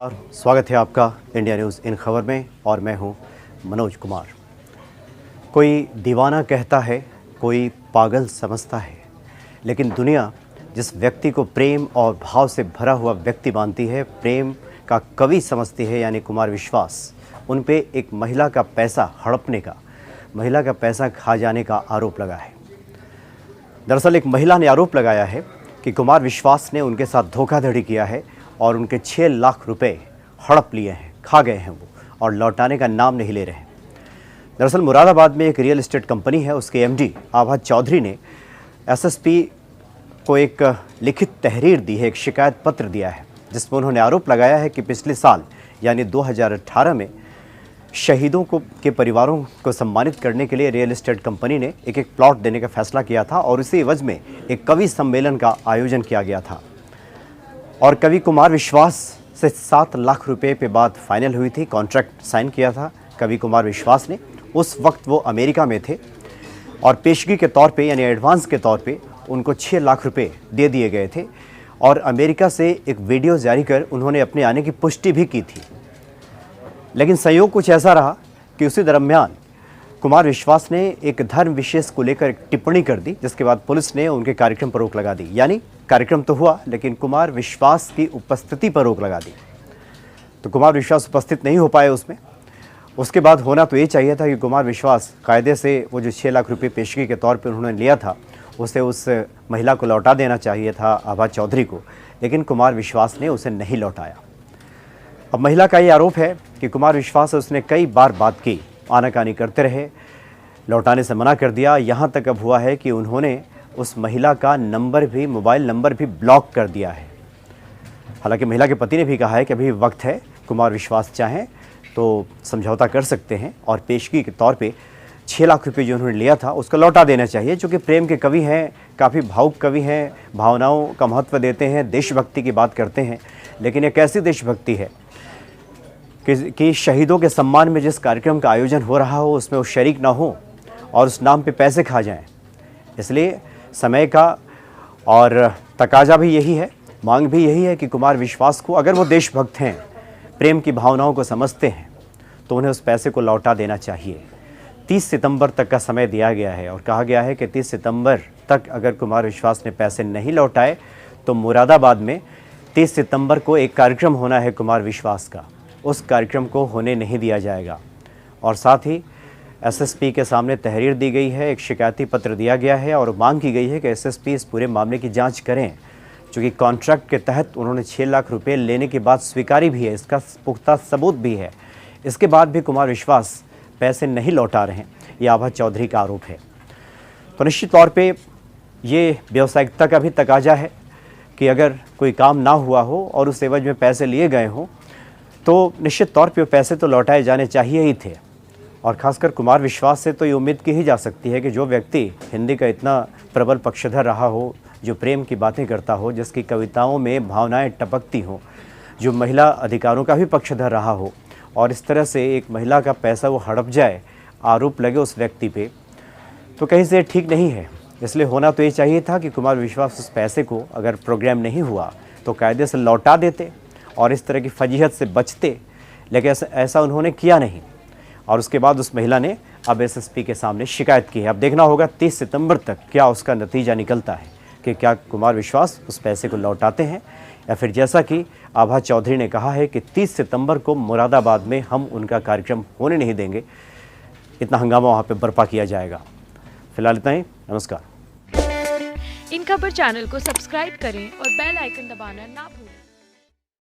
और स्वागत है आपका इंडिया न्यूज़ इन खबर में और मैं हूं मनोज कुमार। कोई दीवाना कहता है, कोई पागल समझता है, लेकिन दुनिया जिस व्यक्ति को प्रेम और भाव से भरा हुआ व्यक्ति मानती है, प्रेम का कवि समझती है, यानी कुमार विश्वास, उन पे एक महिला का पैसा हड़पने का, महिला का पैसा खा जाने का आरोप लगा है। दरअसल एक महिला ने आरोप लगाया है कि कुमार विश्वास ने उनके साथ धोखाधड़ी किया है और उनके 6 लाख रुपए हड़प लिए हैं, खा गए हैं वो, और लौटाने का नाम नहीं ले रहे हैं। दरअसल मुरादाबाद में एक रियल एस्टेट कंपनी है, उसके एमडी आभा चौधरी ने एसएसपी को एक लिखित तहरीर दी है, एक शिकायत पत्र दिया है, जिसमें उन्होंने आरोप लगाया है कि पिछले साल यानी 2018 में शहीदों के परिवारों को सम्मानित करने के लिए रियल एस्टेट कंपनी ने एक प्लॉट देने का फैसला किया था और इसी एवज में एक कवि सम्मेलन का आयोजन किया गया था। और कवि कुमार विश्वास से 7 लाख रुपए पे बात फाइनल हुई थी, कॉन्ट्रैक्ट साइन किया था कवि कुमार विश्वास ने। उस वक्त वो अमेरिका में थे और पेशगी के तौर पे यानी एडवांस के तौर पे उनको 6 लाख रुपए दे दिए गए थे और अमेरिका से एक वीडियो जारी कर उन्होंने अपने आने की पुष्टि भी की थी। लेकिन संयोग कुछ ऐसा रहा कि उसी दरमियान कुमार विश्वास ने एक धर्म विशेष को लेकर एक टिप्पणी कर दी, जिसके बाद पुलिस ने उनके कार्यक्रम पर रोक लगा दी। यानी कार्यक्रम तो हुआ, लेकिन कुमार विश्वास की उपस्थिति पर रोक लगा दी। तो कुमार विश्वास उपस्थित नहीं हो पाए उसमें। उसके बाद होना तो ये चाहिए था कि कुमार विश्वास कायदे से वो जो 6 लाख रुपये पेशगी के तौर पर उन्होंने लिया था, उसे उस महिला को लौटा देना चाहिए था, आभा चौधरी को, लेकिन कुमार विश्वास ने उसे नहीं लौटाया। अब महिला का ये आरोप है कि कुमार विश्वास से उसने कई बार बात की, आनाकानी करते रहे, लौटाने से मना कर दिया। यहाँ तक अब हुआ है कि उन्होंने उस महिला का नंबर भी, मोबाइल नंबर भी ब्लॉक कर दिया है। हालांकि महिला के पति ने भी कहा है कि अभी वक्त है, कुमार विश्वास चाहें तो समझौता कर सकते हैं और पेशगी के तौर पे 6 लाख रुपये जो उन्होंने लिया था उसको लौटा देना चाहिए। चूँकि प्रेम के कवि हैं, काफ़ी भावुक कवि हैं, भावनाओं का महत्व देते हैं, देशभक्ति की बात करते हैं। लेकिन एक ऐसी देशभक्ति है कि शहीदों के सम्मान में जिस कार्यक्रम का आयोजन हो रहा हो उसमें वो शरीक ना हो और उस नाम पे पैसे खा जाएं। इसलिए समय का और तकाजा भी यही है, मांग भी यही है कि कुमार विश्वास को, अगर वो देशभक्त हैं, प्रेम की भावनाओं को समझते हैं, तो उन्हें उस पैसे को लौटा देना चाहिए। 30 सितंबर तक का समय दिया गया है और कहा गया है कि 30 सितंबर तक अगर कुमार विश्वास ने पैसे नहीं लौटाए तो मुरादाबाद में 30 सितंबर को एक कार्यक्रम होना है कुमार विश्वास का, उस कार्यक्रम को होने नहीं दिया जाएगा। और साथ ही एसएसपी के सामने तहरीर दी गई है, एक शिकायती पत्र दिया गया है और मांग की गई है कि एसएसपी इस पूरे मामले की जांच करें, क्योंकि कॉन्ट्रैक्ट के तहत उन्होंने 6 लाख रुपए लेने की बात स्वीकारी भी है, इसका पुख्ता सबूत भी है। इसके बाद भी कुमार विश्वास पैसे नहीं लौटा रहे हैं, ये आभा चौधरी का आरोप है। तो निश्चित तौर पर ये व्यावसायिकता का भी तकाजा है कि अगर कोई काम ना हुआ हो और उस एवज में पैसे लिए गए हों तो निश्चित तौर पे पैसे तो लौटाए जाने चाहिए ही थे। और ख़ासकर कुमार विश्वास से तो ये उम्मीद की ही जा सकती है कि जो व्यक्ति हिंदी का इतना प्रबल पक्षधर रहा हो, जो प्रेम की बातें करता हो, जिसकी कविताओं में भावनाएं टपकती हों, जो महिला अधिकारों का भी पक्षधर रहा हो, और इस तरह से एक महिला का पैसा वो हड़प जाए, आरोप लगे उस व्यक्ति पे, तो कहीं से ठीक नहीं है। इसलिए होना तो ये चाहिए था कि कुमार विश्वास उस पैसे को, अगर प्रोग्राम नहीं हुआ तो कायदे से लौटा देते और इस तरह की फजीहत से बचते, लेकिन ऐसा उन्होंने किया नहीं। और उसके बाद उस महिला ने अब एसएसपी के सामने शिकायत की है। अब देखना होगा 30 सितंबर तक क्या उसका नतीजा निकलता है कि क्या कुमार विश्वास उस पैसे को लौटाते हैं, या फिर जैसा कि आभा चौधरी ने कहा है कि 30 सितंबर को मुरादाबाद में हम उनका कार्यक्रम होने नहीं देंगे, इतना हंगामा वहाँ पर बर्पा किया जाएगा। फिलहाल इतना ही, नमस्कार। इन खबर चैनल को सब्सक्राइब करें और बेल आइकन दबाना ना भूलें।